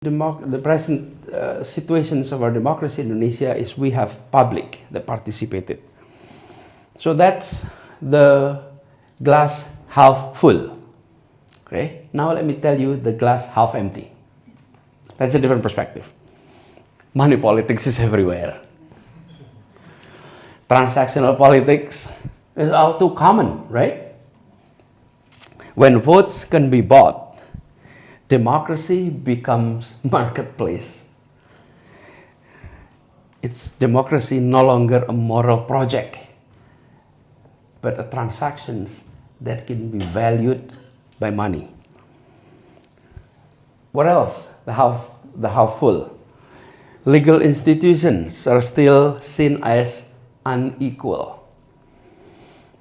The present situations of our democracy in Indonesia is we have public that participated. So that's the glass half full. Okay. Now let me tell you the glass half empty. That's a different perspective. Money politics is everywhere. Transactional politics is all too common, right? When votes can be bought, democracy becomes marketplace. It's democracy no longer a moral project, but a transactions that can be valued by money. What else? The half full. Legal institutions are still seen as unequal.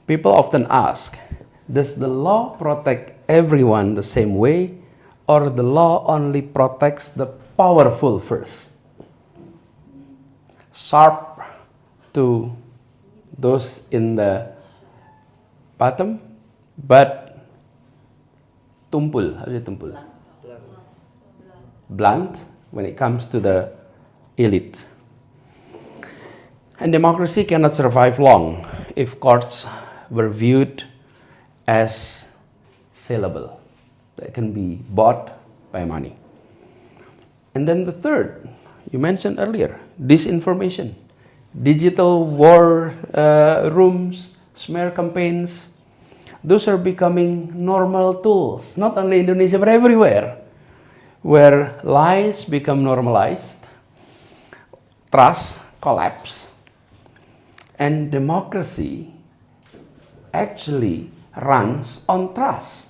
People often ask, does the law protect everyone the same way, or the law only protects the powerful first? Sharp to those in the bottom, but tumpul, how do you tumpul? Blunt when it comes to the elite. And democracy cannot survive long if courts were viewed as saleable, that can be bought by money. And then the third, you mentioned earlier, disinformation. Digital war rooms, smear campaigns, those are becoming normal tools, not only in Indonesia, but everywhere, where lies become normalized, trust collapse, and democracy actually runs on trust.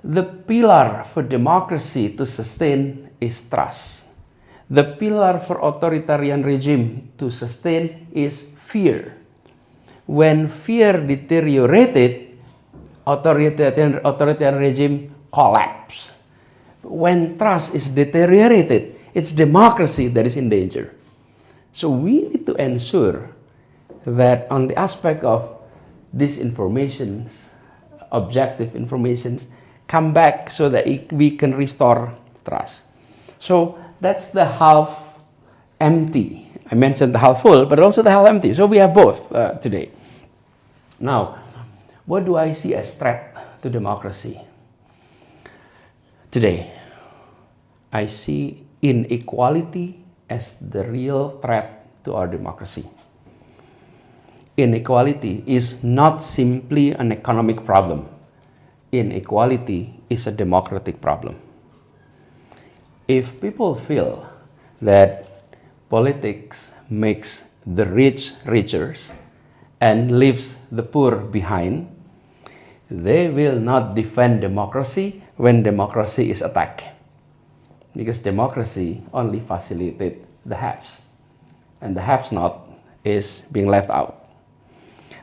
The pillar for democracy to sustain is trust. The pillar for authoritarian regime to sustain is fear. When fear deteriorated, authoritarian regime collapse. When trust is deteriorated, it's democracy that is in danger. So we need to ensure that on the aspect of disinformations, objective informations, come back so that we can restore trust. So that's the half empty. I mentioned the half full, but also the half empty. So we have both today. Now, what do I see as threat to democracy? Today, I see inequality as the real threat to our democracy. Inequality is not simply an economic problem. Inequality is a democratic problem. If people feel that politics makes the rich richer and leaves the poor behind, they will not defend democracy when democracy is attacked. Because democracy only facilitates the haves, and the haves not is being left out.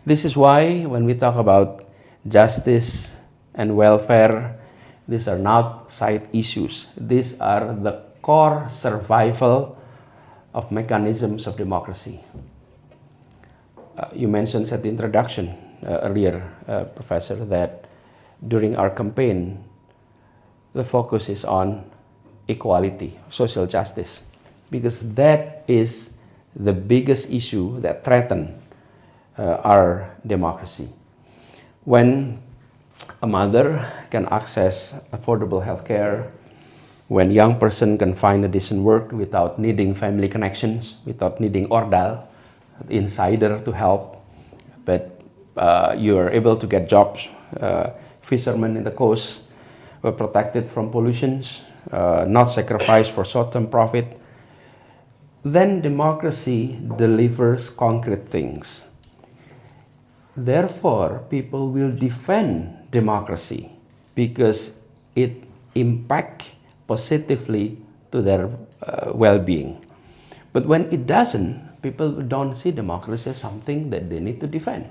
This is why when we talk about justice and welfare, these are not side issues. These are the core survival of mechanisms of democracy. You mentioned at the introduction earlier, Professor, that during our campaign, the focus is on equality, social justice, because that is the biggest issue that threatens our democracy. When a mother can access affordable health care, when young person can find a decent work without needing family connections, without needing ordal, insider to help, but you are able to get jobs, fishermen in the coast were protected from pollutions, not sacrificed for short-term profit, then democracy delivers concrete things. Therefore, people will defend democracy because it impacts positively to their well-being. But when it doesn't, people don't see democracy as something that they need to defend.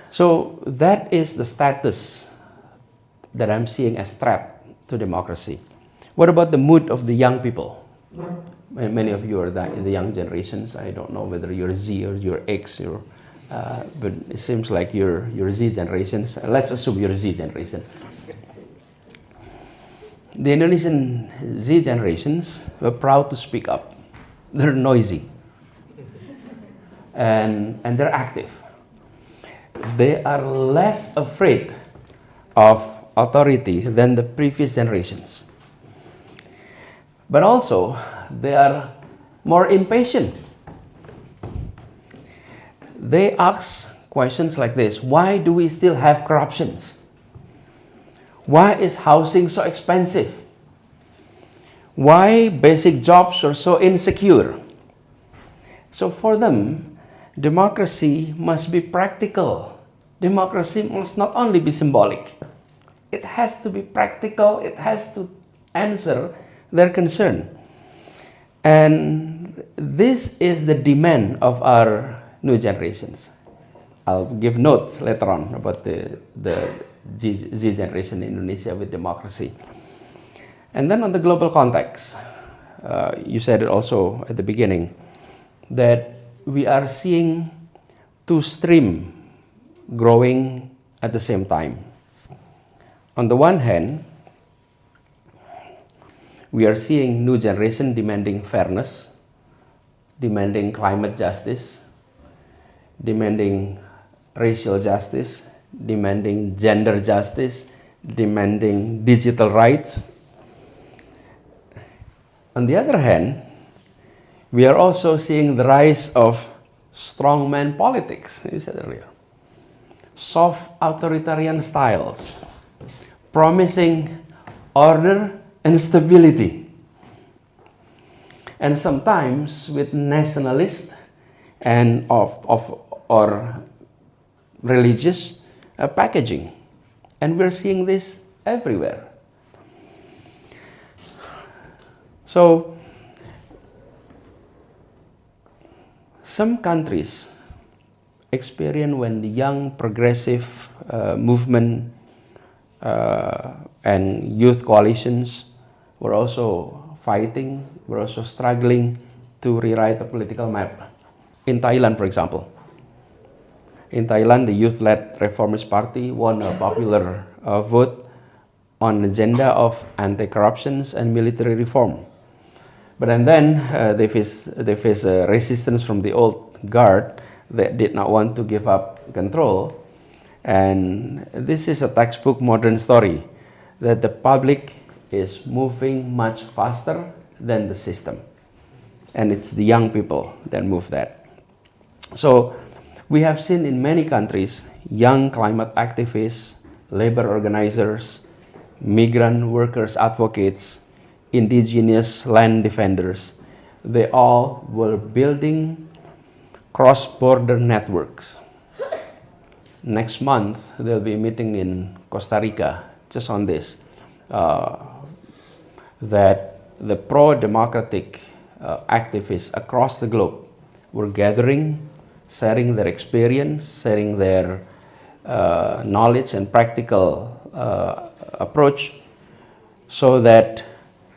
So that is the status that I'm seeing as threat to democracy. What about the mood of the young people? Many of you are in the young generations. I don't know whether you're Z or you're X, but it seems like you're Z generations. Let's assume you're Z generation. The Indonesian Z generations were proud to speak up. They're noisy and they're active. They are less afraid of authority than the previous generations. But also, they are more impatient. They ask questions like this: why do we still have corruptions? Why is housing so expensive? Why basic jobs are so insecure? So for them, democracy must be practical. Democracy must not only be symbolic. It has to be practical. It has to answer their concern. And this is the demand of our new generations. I'll give notes later on about the Z generation in Indonesia with democracy. And then on the global context, you said it also at the beginning, that we are seeing two streams growing at the same time. On the one hand, we are seeing new generation demanding fairness, demanding climate justice, demanding racial justice, demanding gender justice, demanding digital rights. On the other hand, we are also seeing the rise of strongman politics, you said earlier. Soft authoritarian styles, promising order and stability. And sometimes with nationalist and or religious packaging. And we're seeing this everywhere. So, some countries experience when the young progressive movement and youth coalitions were also fighting, were also struggling to rewrite the political map. In Thailand, for example. In Thailand, the youth-led Reformist Party won a popular vote on the agenda of anti-corruption and military reform. But and then they face resistance from the old guard that did not want to give up control. And this is a textbook modern story that the public is moving much faster than the system. And it's the young people that move that. So we have seen in many countries young climate activists, labor organizers, migrant workers advocates, indigenous land defenders. They all were building cross-border networks. Next month, there'll be a meeting in Costa Rica just on this, that the pro-democratic activists across the globe were gathering, sharing their experience, sharing their knowledge and practical approach so that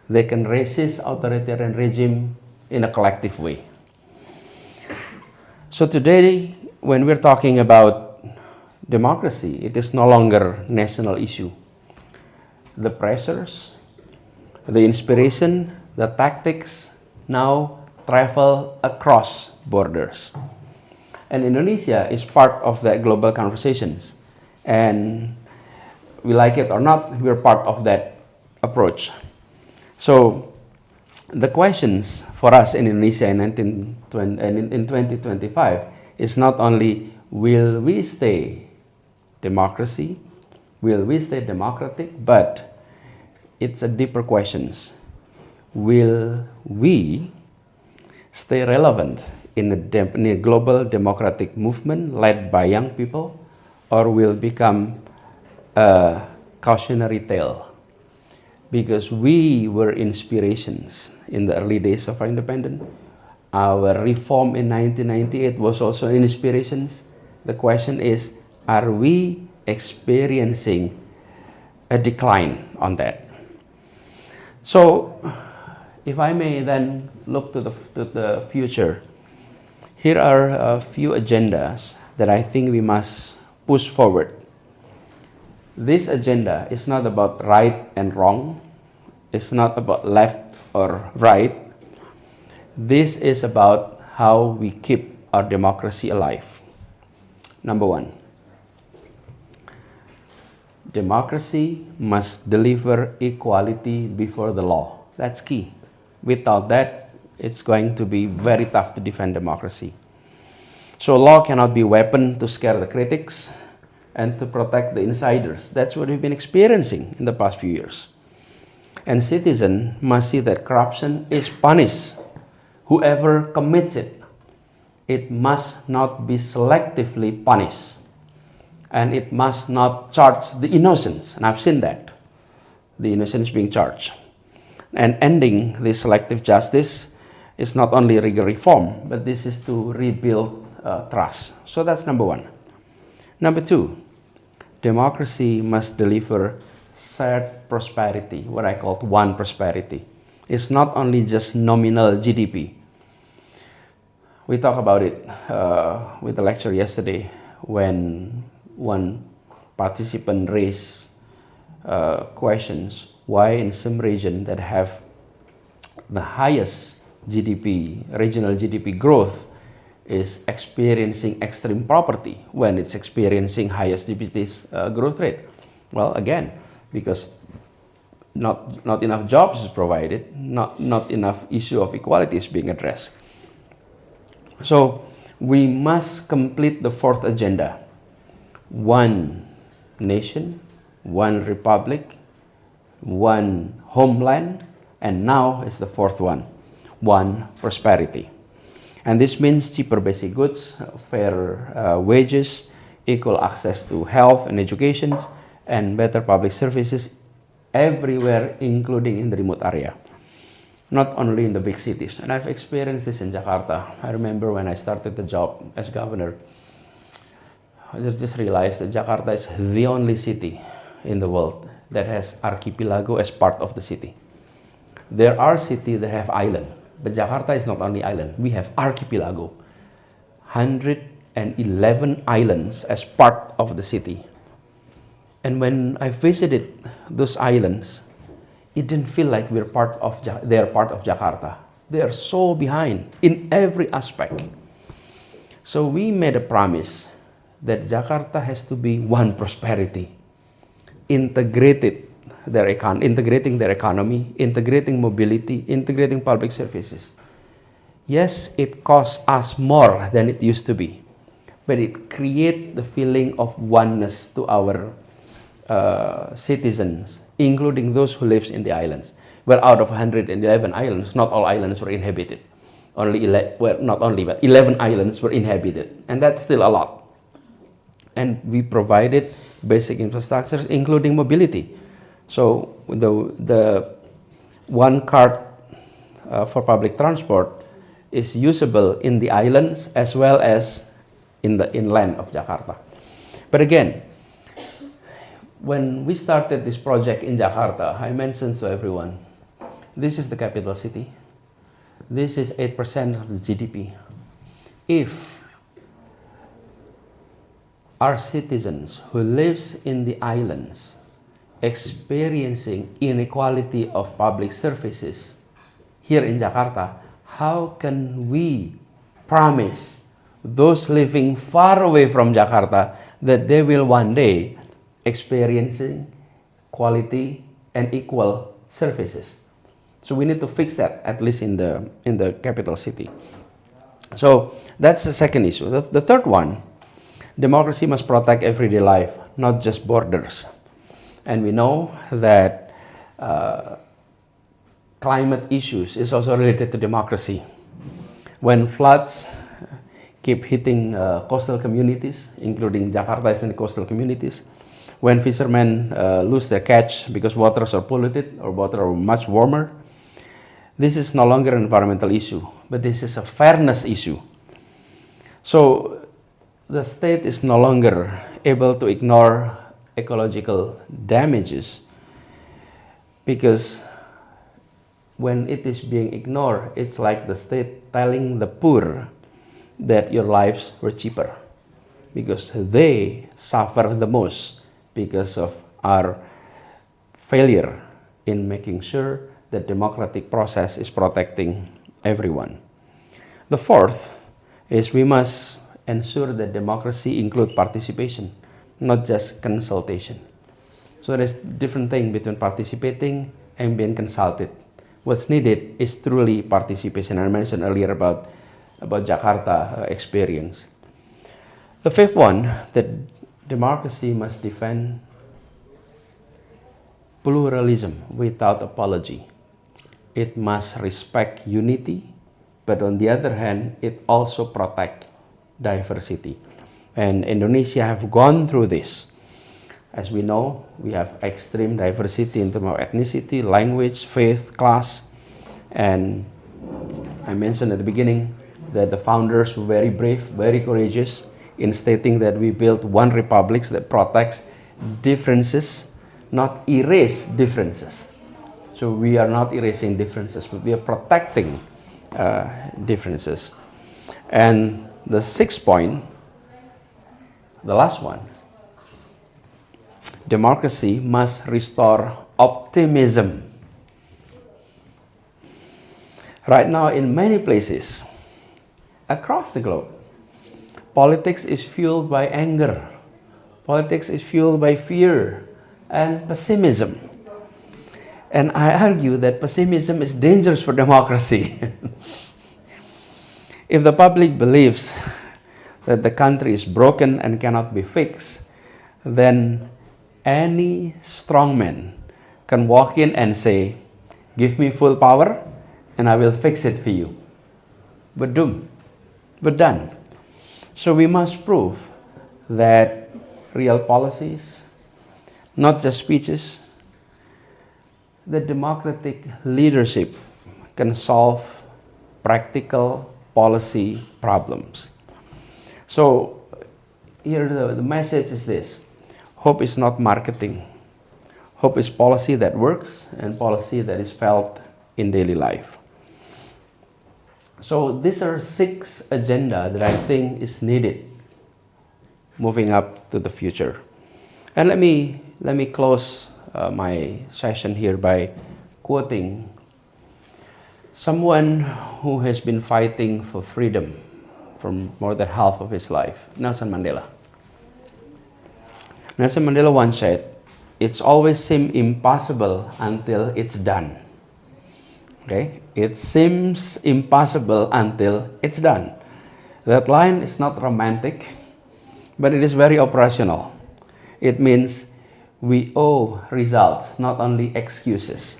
they can resist authoritarian regime in a collective way. So today, when we're talking about democracy, it is no longer a national issue. The pressures, the inspiration, the tactics now travel across borders. And Indonesia is part of that global conversations. And we like it or not, we're part of that approach. So the questions for us in Indonesia in 2025 is not only will we stay democracy, will we stay democratic, but it's a deeper questions. Will we stay relevant in a global democratic movement led by young people, or will become a cautionary tale? Because we were inspirations in the early days of our independence. Our reform in 1998 was also an inspiration. The question is, are we experiencing a decline on that? So, if I may then look to the future, here are a few agendas that I think we must push forward. This agenda is not about right and wrong. is not about left or right. This is about how we keep our democracy alive. Number one, democracy must deliver equality before the law. That's key. Without that, it's going to be very tough to defend democracy. So law cannot be a weapon to scare the critics and to protect the insiders. That's what we've been experiencing in the past few years. And citizens must see that corruption is punished. Whoever commits it, it must not be selectively punished. And it must not charge the innocents. And I've seen that. The innocents being charged. And ending this selective justice is not only legal reform, but this is to rebuild trust. So that's number one. Number two, democracy must deliver shared prosperity, what I call one prosperity. It's not only just nominal GDP. We talked about it with the lecture yesterday when one participant raised questions why in some region that have the highest GDP, regional GDP growth is experiencing extreme poverty when it's experiencing highest GDP growth rate. Well, again, because not enough jobs is provided, not enough issue of equality is being addressed. So we must complete the fourth agenda. One nation, one republic, one homeland, and now is the fourth one, one prosperity. And this means cheaper basic goods, fair wages, equal access to health and education, and better public services everywhere, including in the remote area, not only in the big cities. And I've experienced this in Jakarta. I remember when I started the job as governor, I just realized that Jakarta is the only city in the world that has archipelago as part of the city. There are cities that have island, but Jakarta is not only island. We have archipelago, 111 islands as part of the city. And when I visited those islands, it didn't feel like they're part of Jakarta. They are so behind in every aspect. So we made a promise that Jakarta has to be one prosperity, integrating their economy, integrating mobility, integrating public services. Yes, it costs us more than it used to be, but it creates the feeling of oneness to our citizens, including those who live in the islands. Well, out of 111 islands, not all islands were inhabited. But 11 islands were inhabited, and that's still a lot. And we provided basic infrastructures, including mobility. So the one card for public transport is usable in the islands as well as in the inland of Jakarta. But again, when we started this project in Jakarta, I mentioned to everyone, this is the capital city. This is 8% of the GDP. If our citizens who lives in the islands experiencing inequality of public services here in Jakarta, how can we promise those living far away from Jakarta that they will one day experiencing quality and equal services? So we need to fix that, at least in the capital city. So that's the second issue. The third one, democracy must protect everyday life, not just borders. And we know that climate issues is also related to democracy. When floods keep hitting coastal communities, including Jakarta and coastal communities, when fishermen lose their catch because waters are polluted or water are much warmer, this is no longer an environmental issue, but this is a fairness issue. So the state is no longer able to ignore ecological damages, because when it is being ignored, it's like the state telling the poor that your lives were cheaper because they suffer the most because of our failure in making sure the democratic process is protecting everyone. The fourth is we must ensure that democracy includes participation, not just consultation. So there's different thing between participating and being consulted. What's needed is truly participation. I mentioned earlier about Jakarta experience. The fifth one, that democracy must defend pluralism without apology. It must respect unity, but on the other hand, it also protect diversity. And Indonesia have gone through this. As we know, we have extreme diversity in terms of ethnicity, language, faith, class. And I mentioned at the beginning that the founders were very brave, very courageous in stating that we built one republic that protects differences, not erase differences. So we are not erasing differences, but we are protecting differences. And the sixth point, the last one, democracy must restore optimism. Right now, in many places across the globe, politics is fueled by anger. Politics is fueled by fear and pessimism. And I argue that pessimism is dangerous for democracy. If the public believes that the country is broken and cannot be fixed, then any strongman can walk in and say, give me full power and I will fix it for you. But doomed. But done. So we must prove that real policies, not just speeches, that democratic leadership can solve practical policy problems. So here the message is this. Hope is not marketing. Hope is policy that works and policy that is felt in daily life. So these are 6 agenda that I think is needed moving up to the future. And let me close my session here by quoting someone who has been fighting for freedom for more than half of his life, Nelson Mandela. Nelson Mandela once said, "It's always seemed impossible until it's done." Okay? It seems impossible until it's done. That line is not romantic, but it is very operational. It means we owe results, not only excuses.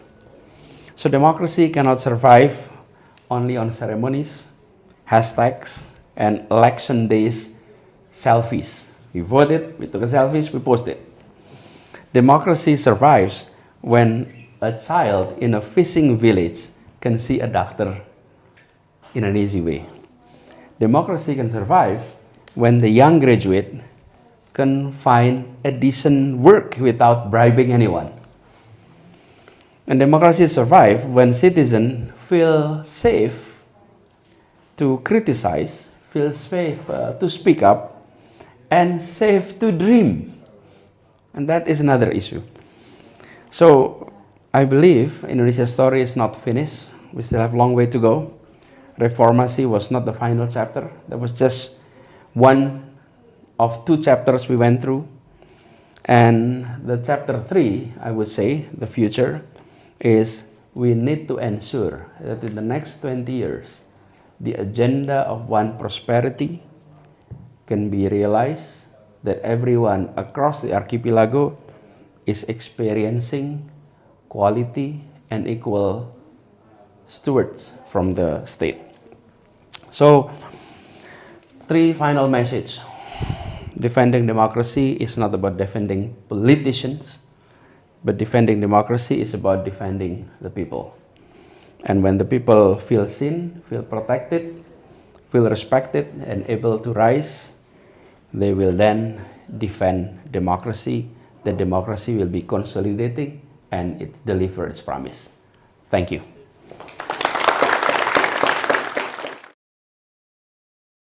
So democracy cannot survive only on ceremonies, hashtags, and election days selfies. We voted, we took a selfies, we posted. Democracy survives when a child in a fishing village can see a doctor in an easy way. Democracy can survive when the young graduate can find a decent work without bribing anyone. And democracy survives when citizens feel safe to criticize, feel safe to speak up, and safe to dream. And that is another issue. So I believe Indonesia's story is not finished. We still have a long way to go. Reformasi was not the final chapter. That was just one of 2 chapters we went through. And the chapter 3, I would say, the future, is we need to ensure that in the next 20 years, the agenda of one prosperity can be realized, that everyone across the archipelago is experiencing quality and equal stewards from the state. So, 3 final messages. Defending democracy is not about defending politicians, but defending democracy is about defending the people. And when the people feel seen, feel protected, feel respected, and able to rise, they will then defend democracy. The democracy will be consolidating and it deliver its promise. Thank you.